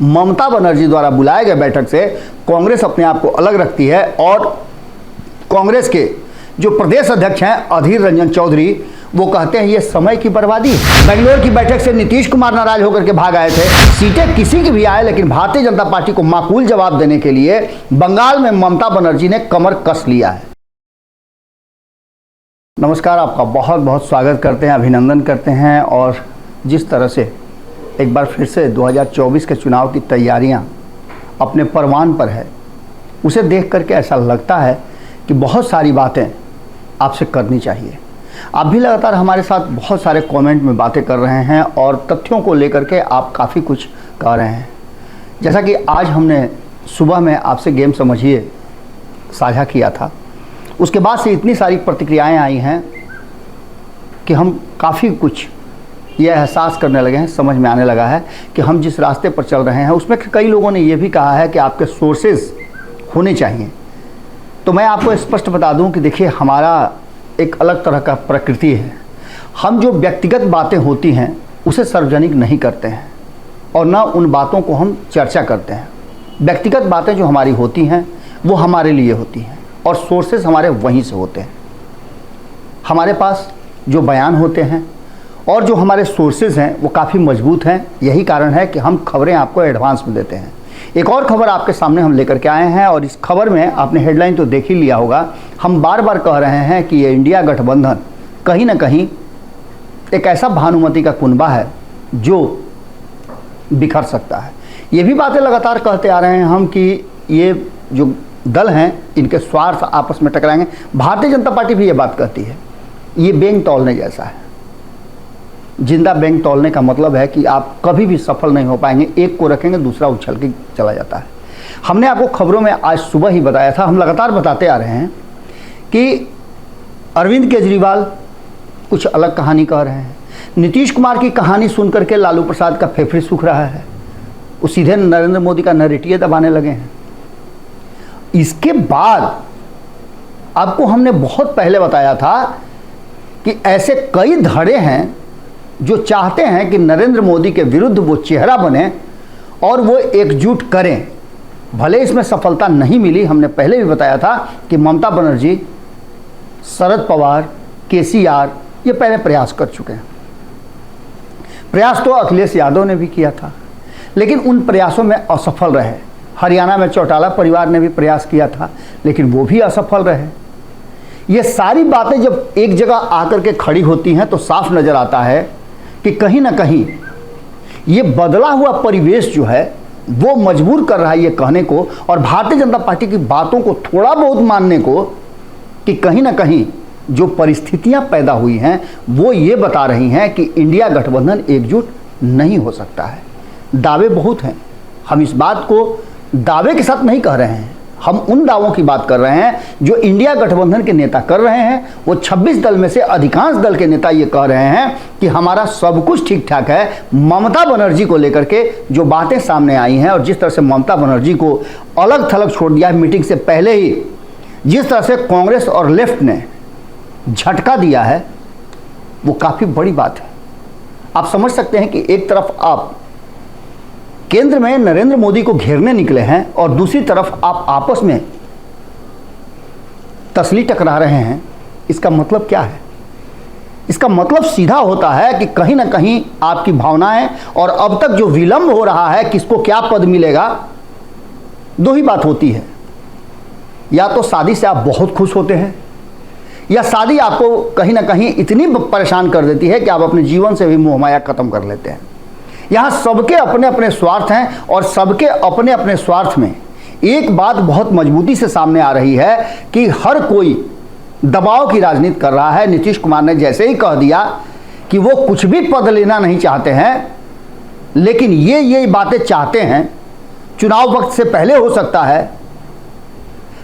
ममता बनर्जी द्वारा बुलाए गए बैठक से कांग्रेस अपने आप को अलग रखती है और कांग्रेस के जो प्रदेश अध्यक्ष हैं अधीर रंजन चौधरी, वो कहते हैं ये समय की बर्बादी। बेंगलोर की बैठक से नीतीश कुमार नाराज होकर के भाग आए थे। सीटें किसी की भी आए, लेकिन भारतीय जनता पार्टी को माकूल जवाब देने के लिए बंगाल में ममता बनर्जी ने कमर कस लिया है। नमस्कार, आपका बहुत बहुत स्वागत करते हैं, अभिनंदन करते हैं। और जिस तरह से एक बार फिर से 2024 के चुनाव की तैयारियां अपने परवान पर है, उसे देख करके ऐसा लगता है कि बहुत सारी बातें आपसे करनी चाहिए। आप भी लगातार हमारे साथ बहुत सारे कमेंट में बातें कर रहे हैं और तथ्यों को लेकर के आप काफ़ी कुछ कह रहे हैं। जैसा कि आज हमने सुबह में आपसे गेम समझिए साझा किया था, उसके बाद से इतनी सारी प्रतिक्रियाएं आई हैं कि हम काफ़ी कुछ ये एहसास करने लगे हैं, समझ में आने लगा है कि हम जिस रास्ते पर चल रहे हैं उसमें कई लोगों ने ये भी कहा है कि आपके सोर्सेज होने चाहिए। तो मैं आपको स्पष्ट बता दूं कि देखिए, हमारा एक अलग तरह का प्रकृति है। हम जो व्यक्तिगत बातें होती हैं उसे सार्वजनिक नहीं करते हैं और ना उन बातों को हम चर्चा करते हैं। व्यक्तिगत बातें जो हमारी होती हैं वो हमारे लिए होती हैं और सोर्सेस हमारे वहीं से होते हैं। हमारे पास जो बयान होते हैं और जो हमारे सोर्सेज हैं वो काफ़ी मजबूत हैं। यही कारण है कि हम खबरें आपको एडवांस में देते हैं। एक और खबर आपके सामने हम लेकर के आए हैं और इस खबर में आपने हेडलाइन तो देख ही लिया होगा। हम बार बार कह रहे हैं कि ये इंडिया गठबंधन कहीं ना कहीं एक ऐसा भानुमति का कुनबा है जो बिखर सकता है। ये भी बातें लगातार कहते आ रहे हैं हम कि ये जो दल हैं इनके स्वार्थ आपस में टकराएंगे। भारतीय जनता पार्टी भी ये बात कहती है। ये बैंक तौलने जैसा है। जिंदा बैंक तौलने का मतलब है कि आप कभी भी सफल नहीं हो पाएंगे। एक को रखेंगे, दूसरा उछल के चला जाता है। हमने आपको खबरों में आज सुबह ही बताया था, हम लगातार बताते आ रहे हैं कि अरविंद केजरीवाल कुछ अलग कहानी कह रहे हैं। नीतीश कुमार की कहानी सुनकर के लालू प्रसाद का फेफड़े सूख रहा है। वो सीधे नरेंद्र मोदी का नरेटिव दबाने लगे हैं। इसके बाद आपको हमने बहुत पहले बताया था कि ऐसे कई धड़े हैं जो चाहते हैं कि नरेंद्र मोदी के विरुद्ध वो चेहरा बने और वो एकजुट करें। भले इसमें सफलता नहीं मिली, हमने पहले भी बताया था कि ममता बनर्जी, शरद पवार, केसीआर ये पहले प्रयास कर चुके हैं। प्रयास तो अखिलेश यादव ने भी किया था, लेकिन उन प्रयासों में असफल रहे। हरियाणा में चौटाला परिवार ने भी प्रयास किया था, लेकिन वो भी असफल रहे। ये सारी बातें जब एक जगह आकर के खड़ी होती हैं तो साफ नजर आता है कि कहीं ना कहीं ये बदला हुआ परिवेश जो है वो मजबूर कर रहा है ये कहने को और भारतीय जनता पार्टी की बातों को थोड़ा बहुत मानने को कि कहीं ना कहीं जो परिस्थितियां पैदा हुई हैं वो ये बता रही हैं कि इंडिया गठबंधन एकजुट नहीं हो सकता है। दावे बहुत हैं, हम इस बात को दावे के साथ नहीं कह रहे हैं। हम उन दावों की बात कर रहे हैं जो इंडिया गठबंधन के नेता कर रहे हैं। वो 26 दल में से अधिकांश दल के नेता ये कह रहे हैं कि हमारा सब कुछ ठीक ठाक है। ममता बनर्जी को लेकर के जो बातें सामने आई हैं और जिस तरह से ममता बनर्जी को अलग थलग छोड़ दिया है मीटिंग से पहले ही, जिस तरह से कांग्रेस और लेफ्ट ने झटका दिया है, वो काफ़ी बड़ी बात है। आप समझ सकते हैं कि एक तरफ आप केंद्र में नरेंद्र मोदी को घेरने निकले हैं और दूसरी तरफ आप आपस में तसली टकरा रहे हैं। इसका मतलब क्या है? इसका मतलब सीधा होता है कि कहीं ना कहीं आपकी भावनाएं और अब तक जो विलंब हो रहा है, किसको क्या पद मिलेगा, दो ही बात होती है। या तो शादी से आप बहुत खुश होते हैं या शादी आपको कहीं ना कहीं इतनी परेशान कर देती है कि आप अपने जीवन से भी मोह माया खत्म कर लेते हैं। यहाँ सबके अपने अपने स्वार्थ हैं और सबके अपने अपने स्वार्थ में एक बात बहुत मजबूती से सामने आ रही है कि हर कोई दबाव की राजनीति कर रहा है। नीतीश कुमार ने जैसे ही कह दिया कि वो कुछ भी पद लेना नहीं चाहते हैं, लेकिन ये बातें चाहते हैं, चुनाव वक्त से पहले हो सकता है।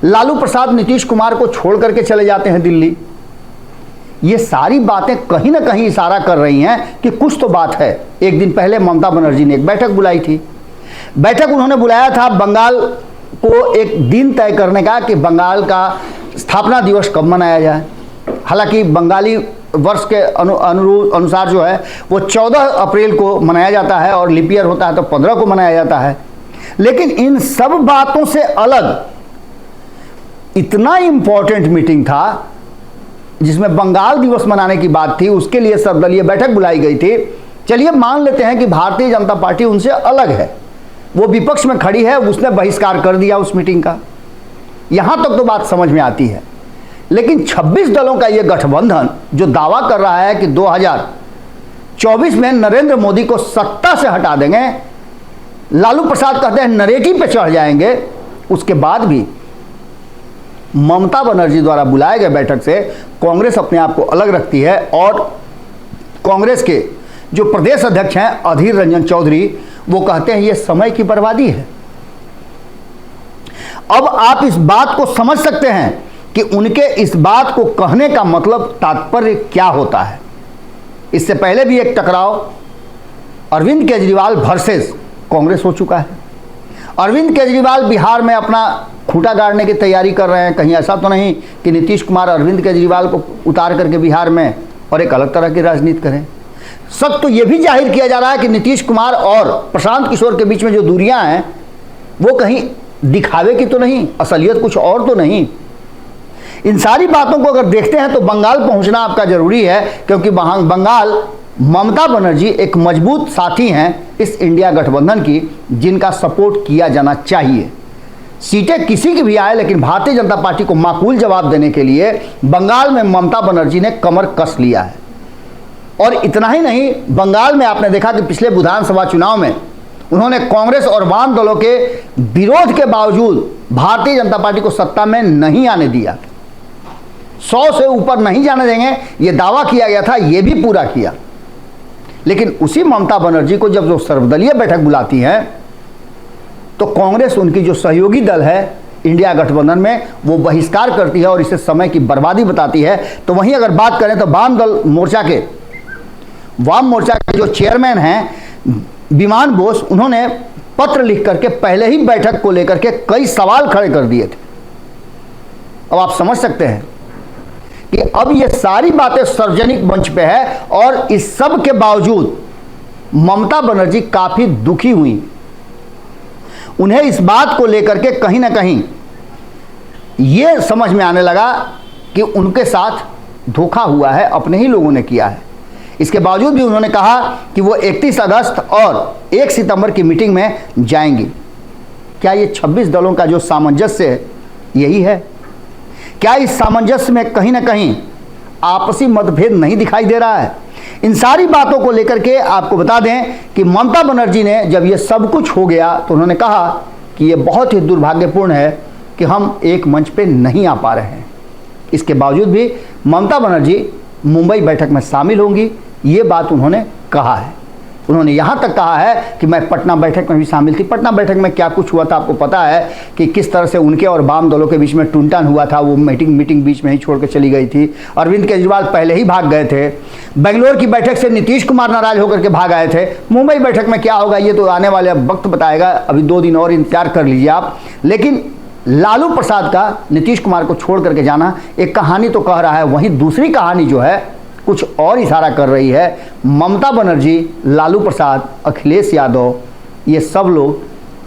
लालू प्रसाद नीतीश कुमार को छोड़ करके चले जाते हैं दिल्ली। ये सारी बातें कहीं ना कहीं इशारा कर रही हैं कि कुछ तो बात है। एक दिन पहले ममता बनर्जी ने एक बैठक बुलाई थी। बैठक उन्होंने बुलाया था बंगाल को एक दिन तय करने का कि बंगाल का स्थापना दिवस कब मनाया जाए। हालांकि बंगाली वर्ष के अनुसार जो है वो 14 अप्रैल को मनाया जाता है और लीप ईयर होता है तो 15 को मनाया जाता है। लेकिन इन सब बातों से अलग इतना इंपॉर्टेंट मीटिंग था जिसमें बंगाल दिवस मनाने की बात थी, उसके लिए सर्वदलीय बैठक बुलाई गई थी। चलिए मान लेते हैं कि भारतीय जनता पार्टी उनसे अलग है, वो विपक्ष में खड़ी है, उसने बहिष्कार कर दिया उस मीटिंग का, यहां तक तो बात समझ में आती है। लेकिन 26 दलों का यह गठबंधन जो दावा कर रहा है कि 2024 में नरेंद्र मोदी को सत्ता से हटा देंगे, लालू प्रसाद कहते हैं नरेटिव पे चढ़ जाएंगे, उसके बाद भी ममता बनर्जी द्वारा बुलाए गए बैठक से कांग्रेस अपने आप को अलग रखती है। और कांग्रेस के जो प्रदेश अध्यक्ष हैं अधीर रंजन चौधरी, वो कहते हैं ये समय की बर्बादी है। अब आप इस बात को समझ सकते हैं कि उनके इस बात को कहने का मतलब तात्पर्य क्या होता है। इससे पहले भी एक टकराव अरविंद केजरीवाल वर्सेस कांग्रेस हो चुका है। अरविंद केजरीवाल बिहार में अपना खूंटा गाड़ने की तैयारी कर रहे हैं। कहीं ऐसा तो नहीं कि नीतीश कुमार अरविंद केजरीवाल को उतार करके बिहार में और एक अलग तरह की राजनीति करें। सच तो यह भी जाहिर किया जा रहा है कि नीतीश कुमार और प्रशांत किशोर के बीच में जो दूरियां हैं वो कहीं दिखावे की तो नहीं, असलियत कुछ और तो नहीं। इन सारी बातों को अगर देखते हैं तो बंगाल पहुंचना आपका जरूरी है, क्योंकि बंगाल ममता बनर्जी एक मजबूत साथी हैं इस इंडिया गठबंधन की, जिनका सपोर्ट किया जाना चाहिए। सीटें किसी की भी आए, लेकिन भारतीय जनता पार्टी को माकूल जवाब देने के लिए बंगाल में ममता बनर्जी ने कमर कस लिया है। और इतना ही नहीं, बंगाल में आपने देखा कि पिछले विधानसभा चुनाव में उन्होंने कांग्रेस और वाम दलों के विरोध के बावजूद भारतीय जनता पार्टी को सत्ता में नहीं आने दिया। 100 से ऊपर नहीं जाने देंगे ये दावा किया गया था, ये भी पूरा किया। लेकिन उसी ममता बनर्जी को जब जो सर्वदलीय बैठक बुलाती हैं तो कांग्रेस, उनकी जो सहयोगी दल है इंडिया गठबंधन में, वो बहिष्कार करती है और इसे समय की बर्बादी बताती है। तो वहीं अगर बात करें तो वाम मोर्चा के जो चेयरमैन हैं विमान बोस, उन्होंने पत्र लिख करके पहले ही बैठक को लेकर के कई सवाल खड़े कर दिए थे। अब आप समझ सकते हैं कि अब ये सारी बातें सार्वजनिक मंच पे है और इस सब के बावजूद ममता बनर्जी काफी दुखी हुई। उन्हें इस बात को लेकर के कहीं ना कहीं ये समझ में आने लगा कि उनके साथ धोखा हुआ है, अपने ही लोगों ने किया है। इसके बावजूद भी उन्होंने कहा कि वो 31 अगस्त और 1 सितंबर की मीटिंग में जाएंगी। क्या ये 26 दलों का जो सामंजस्य है यही है? क्या इस सामंजस्य में कहीं ना कहीं आपसी मतभेद नहीं दिखाई दे रहा है? इन सारी बातों को लेकर के आपको बता दें कि ममता बनर्जी ने जब ये सब कुछ हो गया तो उन्होंने कहा कि ये बहुत ही दुर्भाग्यपूर्ण है कि हम एक मंच पे नहीं आ पा रहे हैं। इसके बावजूद भी ममता बनर्जी मुंबई बैठक में शामिल होंगी, ये बात उन्होंने कहा है। उन्होंने यहाँ तक कहा है कि मैं पटना बैठक में भी शामिल थी। पटना बैठक में क्या कुछ हुआ था आपको पता है कि किस तरह से उनके और वाम दलों के बीच में टूटन हुआ था। वो मीटिंग बीच में ही छोड़ के चली गई थी। अरविंद केजरीवाल पहले ही भाग गए थे। बेंगलोर की बैठक से नीतीश कुमार नाराज होकर के भाग आए थे। मुंबई बैठक में क्या होगा ये तो आने वाले वक्त बताएगा, अभी 2 दिन और इंतजार कर लीजिए आप। लेकिन लालू प्रसाद का नीतीश कुमार को छोड़ करके जाना एक कहानी तो कह रहा है, वहीं दूसरी कहानी जो है कुछ और इशारा कर रही है। ममता बनर्जी, लालू प्रसाद, अखिलेश यादव, ये सब लोग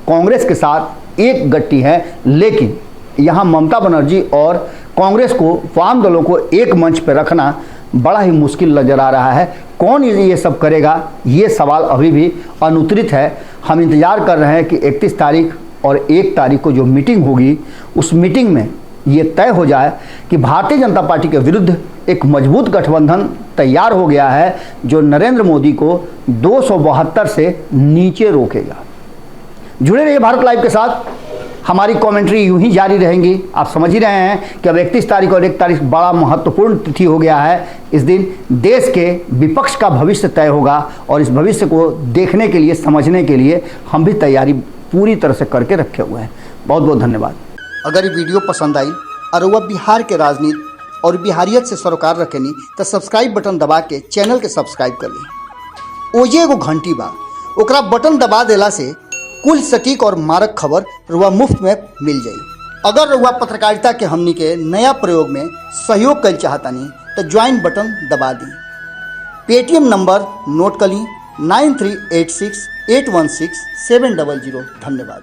कांग्रेस के साथ एक गट्टी हैं। लेकिन यहाँ ममता बनर्जी और कांग्रेस को, वाम दलों को एक मंच पर रखना बड़ा ही मुश्किल नजर आ रहा है। कौन ये सब करेगा, ये सवाल अभी भी अनुत्तरित है। हम इंतजार कर रहे हैं कि 31 तारीख और 1 तारीख को जो मीटिंग होगी, उस मीटिंग में ये तय हो जाए कि भारतीय जनता पार्टी के विरुद्ध एक मजबूत गठबंधन तैयार हो गया है जो नरेंद्र मोदी को 272 से नीचे रोकेगा। जुड़े रहिए भारत लाइव के साथ, हमारी कमेंट्री यूं ही जारी रहेंगी। आप समझ ही रहे हैं कि अब 31 तारीख और 1 तारीख बड़ा महत्वपूर्ण तिथि हो गया है। इस दिन देश के विपक्ष का भविष्य तय होगा और इस भविष्य को देखने के लिए, समझने के लिए हम भी तैयारी पूरी तरह से करके रखे हुए हैं। बहुत बहुत धन्यवाद। अगर ये वीडियो पसंद आई और वह बिहार के राजनीति और बिहारियत से सरोकार रखेनी तो सब्सक्राइब बटन दबा के चैनल के सब्सक्राइब कर ली। ओजे एगो घंटी बा, ओकरा बटन दबा देला से कुल सटीक और मारक खबर रुआ मुफ्त में मिल जाई। अगर रुआ पत्रकारिता के हमनी के नया प्रयोग में सहयोग कर चाहतनी तो ज्वाइन बटन दबा दें। पेटीएम नंबर नोट कर लीं 9386816700। धन्यवाद।